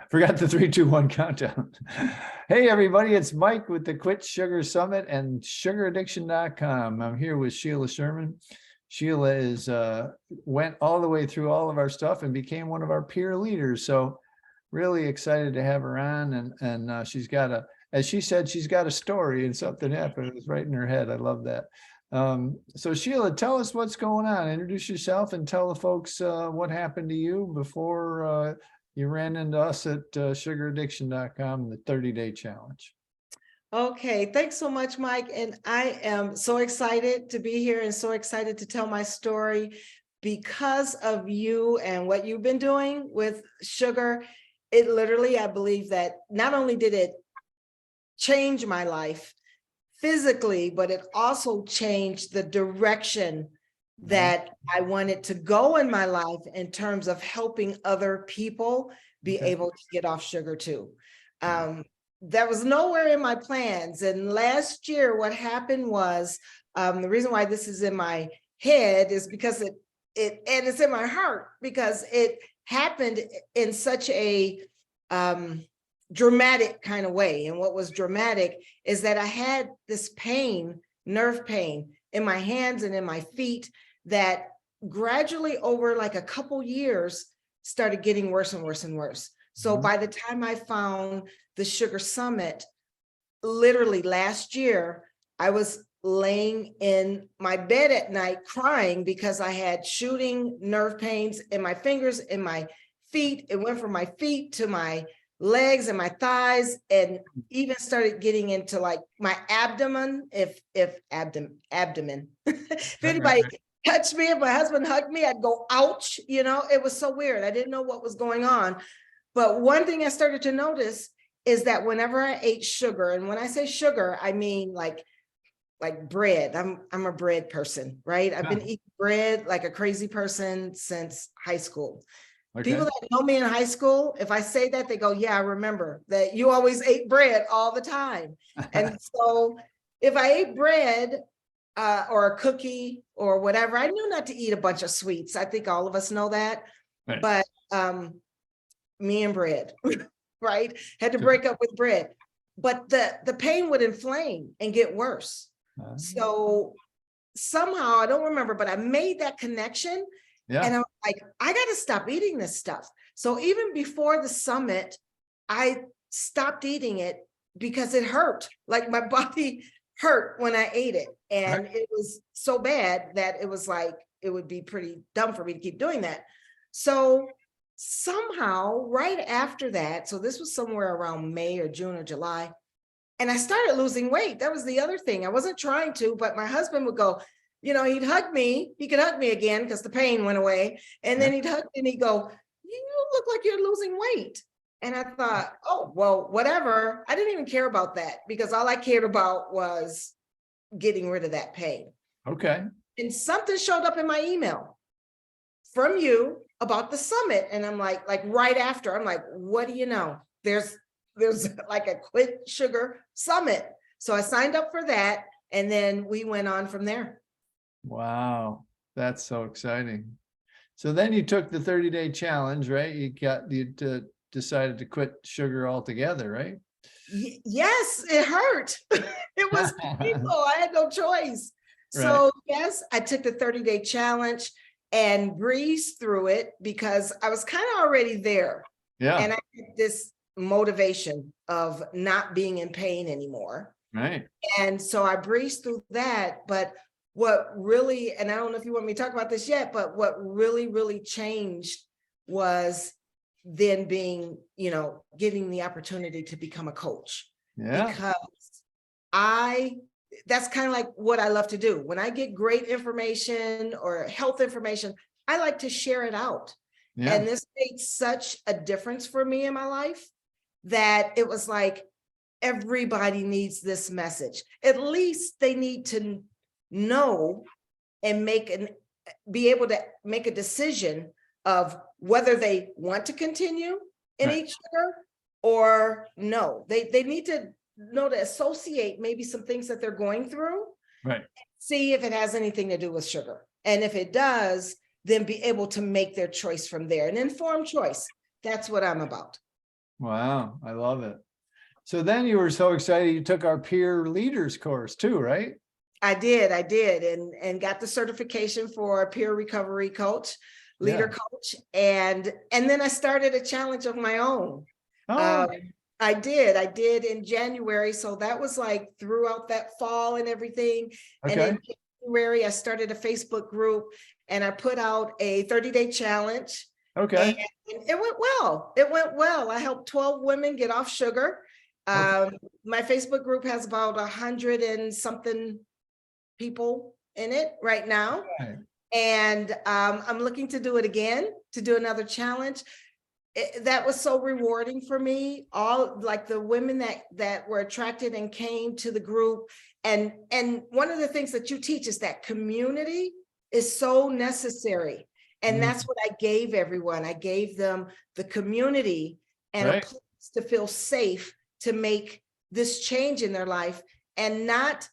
Forgot the 3, 2, 1 countdown. Hey, everybody, it's Mike with the Quit Sugar Summit and sugaraddiction.com. I'm here with Sheila Sherman. Sheila went all the way through all of our stuff and became one of our peer leaders. So really excited to have her on. And she's got as she said, she's got a story and something happened. It was right in her head. I love that. So Sheila, tell us what's going on. Introduce yourself and tell the folks what happened to you before you ran into us at sugaraddiction.com, the 30-day challenge. Okay, thanks so much, Mike. And I am so excited to be here and so excited to tell my story because of you and what you've been doing with sugar. It literally, I believe that not only did it change my life physically, but it also changed the direction that I wanted to go in my life in terms of helping other people be able to get off sugar too. That was nowhere in my plans. And last year, what happened was, the reason why this is in my head is because and it's in my heart because it happened in such a dramatic kind of way. And what was dramatic is that I had this pain, nerve pain in my hands and in my feet that gradually over like a couple years started getting worse and worse and worse. So by the time I found the Sugar Summit, literally last year, I was laying in my bed at night crying because I had shooting nerve pains in my fingers, in my feet. It went from my feet to my legs and my thighs, and even started getting into like my abdomen, if abdomen. If anybody touched me, if my husband hugged me, I'd go, ouch, it was so weird. I didn't know what was going on. But one thing I started to notice is that whenever I ate sugar, and when I say sugar, I mean like bread. I'm a bread person, right? I've been eating bread like a crazy person since high school. People that know me in high school, if I say that, they go, yeah, I remember that you always ate bread all the time. And so if I ate bread or a cookie or whatever, I knew not to eat a bunch of sweets. I think all of us know that. Right. But me and bread, right? Had to break up with bread. But the pain would inflame and get worse. So somehow, I don't remember, but I made that connection. Yeah. And I'm like, I got to stop eating this stuff. So even before the summit, I stopped eating it because it hurt. Like my body hurt when I ate it. And it was so bad that it was like, it would be pretty dumb for me to keep doing that. So somehow right after that, so this was somewhere around May or June or July, and I started losing weight. That was the other thing. I wasn't trying to, but my husband would go, he'd hug me. He could hug me again because the pain went away. And then he'd hug me and he'd go, you look like you're losing weight. And I thought, oh, well, whatever. I didn't even care about that because all I cared about was getting rid of that pain. Okay. And something showed up in my email from you about the summit. And I'm like right after, I'm like, what do you know? There's like a Quit Sugar Summit. So I signed up for that. And then we went on from there. Wow, that's so exciting. So then you took the 30-day challenge, right? You decided to quit sugar altogether, right? Yes, it hurt. It was painful. I had no choice. Right. So yes, I took the 30-day challenge and breezed through it because I was kind of already there. Yeah. And I had this motivation of not being in pain anymore. Right. And so I breezed through that. But what really, and I don't know if you want me to talk about this yet, but what really, really changed was then being, getting the opportunity to become a coach. Yeah. Because that's kind of like what I love to do. When I get great information or health information, I like to share it out. Yeah. And this made such a difference for me in my life that it was like, everybody needs this message. At least they need to know and be able to make a decision of whether they want to continue and eat sugar or no. They need to know to associate maybe some things that they're going through, see if it has anything to do with sugar. And if it does, then be able to make their choice from there, an informed choice. that's what I'm about. Wow, I love it. So then you were so excited, you took our peer leaders course too, right? I did, and got the certification for a peer recovery coach, leader Yeah. coach, and then I started a challenge of my own. Oh, I did in January, so that was like throughout that fall and everything. And okay. in January, I started a Facebook group and I put out a 30-day challenge. And Okay. it went well. It went well. I helped 12 women get off sugar. Okay. My Facebook group has about 100 and something people in it right now. Right. And I'm looking to do it again, to do another challenge. That was so rewarding for me. All like the women that were attracted and came to the group. And one of the things that you teach is that community is so necessary. And that's what I gave everyone. I gave them the community and a Right. place to feel safe to make this change in their life and not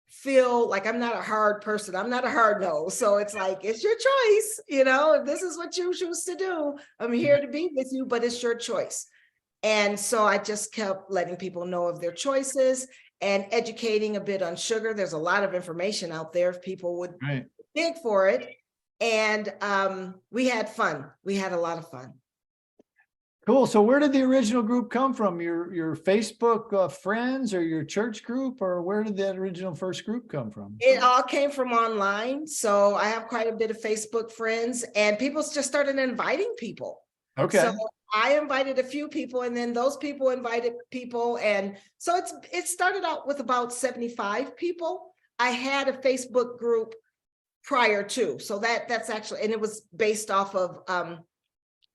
feel like I'm not a hard person. I'm not a hard no. So it's like, it's your choice. If this is what you choose to do, I'm here to be with you, but it's your choice. And so I just kept letting people know of their choices and educating a bit on sugar. There's a lot of information out there if people would dig for it. And we had fun. We had a lot of fun. Cool. So where did the original group come from? Your Facebook friends or your church group, or where did that original first group come from? It all came from online. So I have quite a bit of Facebook friends and people just started inviting people. Okay. So I invited a few people and then those people invited people. And so it started out with about 75 people. I had a Facebook group prior to, so that's actually, and it was based off of,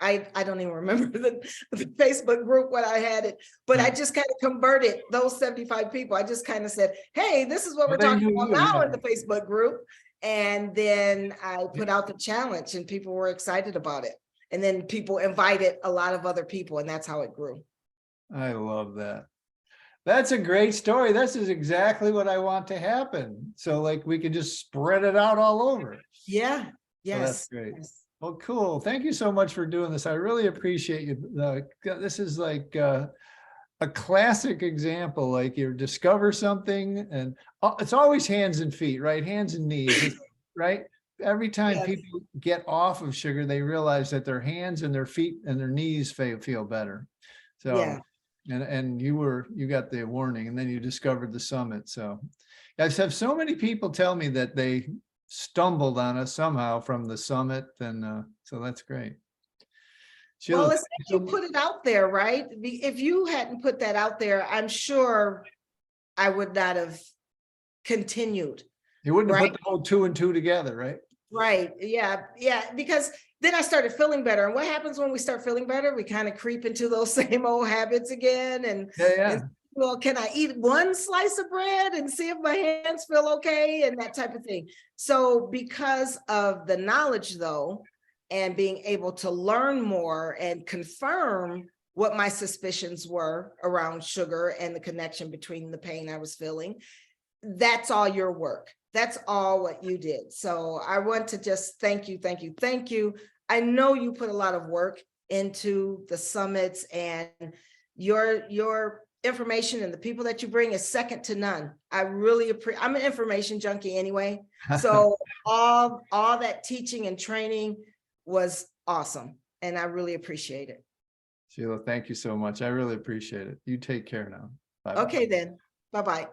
I don't even remember the Facebook group when I had it, but I just kind of converted those 75 people. I just kind of said, hey, this is what we're talking about now in the Facebook group. And then I put out the challenge and people were excited about it. And then people invited a lot of other people and that's how it grew. I love that. That's a great story. This is exactly what I want to happen. So like we can just spread it out all over. Yeah. Yes. So that's great. Yes. Well, cool. Thank you so much for doing this. I really appreciate you. This is like a classic example, like you discover something and it's always hands and feet, right? Hands and knees, right? Every time people get off of sugar, they realize that their hands and their feet and their knees feel better. So, and you got the warning and then you discovered the summit. So I have so many people tell me that they stumbled on us somehow from the summit. And so that's great. Sheila, well, it's like you put it out there, right? If you hadn't put that out there, I'm sure I would not have continued. You wouldn't have put the whole 2 and 2 together, right? Right. Yeah. Because then I started feeling better. And what happens when we start feeling better? We kind of creep into those same old habits again. And well, can I eat one slice of bread and see if my hands feel okay? And that type of thing. So because of the knowledge, though, and being able to learn more and confirm what my suspicions were around sugar and the connection between the pain I was feeling, that's all your work. That's all what you did. So I want to just thank you. I know you put a lot of work into the summits and your information and the people that you bring is second to none. I really appreciate, I'm an information junkie anyway. So all that teaching and training was awesome. And I really appreciate it. Sheila, thank you so much. I really appreciate it. You take care now. Bye. Okay, then. Bye-bye.